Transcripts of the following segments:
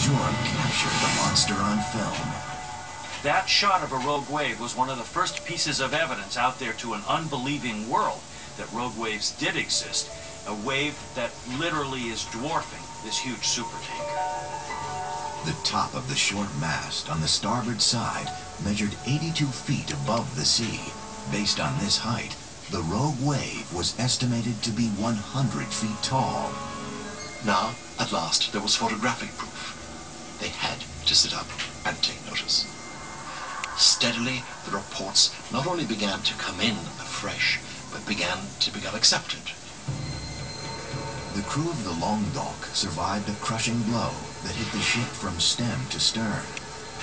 Bjorn captured the monster on film. That shot of a rogue wave was one of the first pieces of evidence out there to an unbelieving world that rogue waves did exist. A wave that literally is dwarfing this huge supertanker. The top of the short mast on the starboard side measured 82 feet above the sea. Based on this height, the rogue wave was estimated to be 100 feet tall. Now, at last, there was photographic proof. They had to sit up and take notice. Steadily, the reports not only began to come in afresh, but began to become accepted. The crew of the Languedoc survived a crushing blow that hit the ship from stem to stern.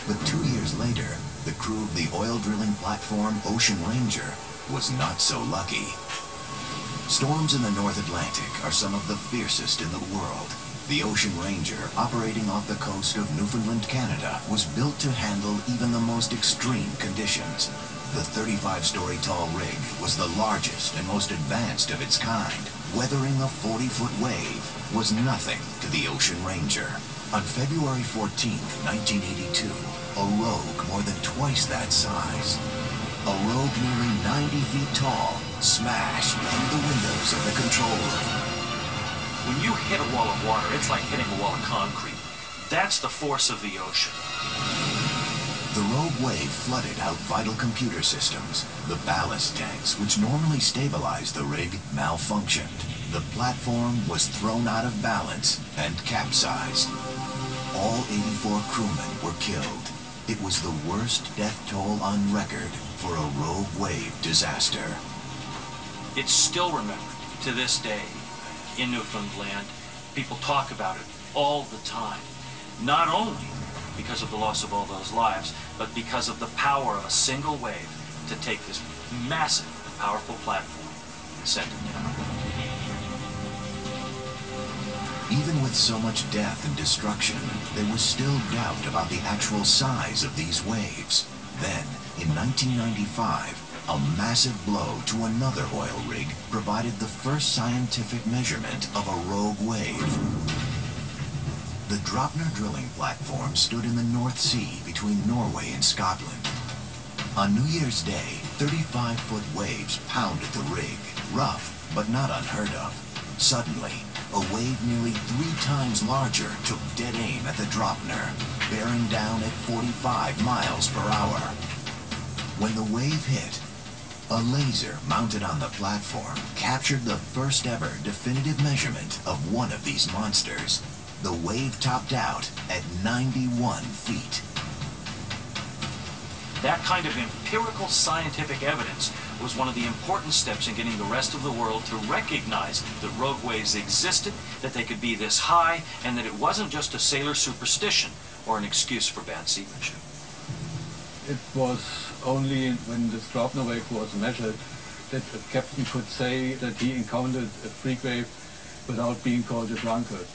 But 2 years later, the crew of the oil drilling platform Ocean Ranger was not so lucky. Storms in the North Atlantic are some of the fiercest in the world. The Ocean Ranger, operating off the coast of Newfoundland, Canada, was built to handle even the most extreme conditions. The 35-story tall rig was the largest and most advanced of its kind. Weathering a 40-foot wave was nothing to the Ocean Ranger. On February 14, 1982, a rogue more than twice that size, a rogue nearly 90 feet tall, smashed through the windows of the control room. When you hit a wall of water, it's like hitting a wall of concrete. That's the force of the ocean. The rogue wave flooded out vital computer systems. The ballast tanks, which normally stabilize the rig, malfunctioned. The platform was thrown out of balance and capsized. All 84 crewmen were killed. It was the worst death toll on record for a rogue wave disaster. It's still remembered to this day in Newfoundland. People talk about it all the time. Not only because of the loss of all those lives, but because of the power of a single wave to take this massive and powerful platform and send it down. Even with so much death and destruction, there was still doubt about the actual size of these waves. Then, in 1995, a massive blow to another oil rig provided the first scientific measurement of a rogue wave. The Draupner drilling platform stood in the North Sea between Norway and Scotland. On New Year's Day, 35-foot waves pounded the rig, rough but not unheard of. Suddenly, a wave nearly 3 times larger took dead aim at the Draupner, bearing down at 45 miles per hour. When the wave hit, a laser mounted on the platform captured the first ever definitive measurement of one of these monsters. The wave topped out at 91 feet. That kind of empirical scientific evidence was one of the important steps in getting the rest of the world to recognize that rogue waves existed, that they could be this high, and that it wasn't just a sailor superstition or an excuse for bad seamanship. It was only when the Draupner wave was measured that the captain could say that he encountered a freak wave without being called a drunkard.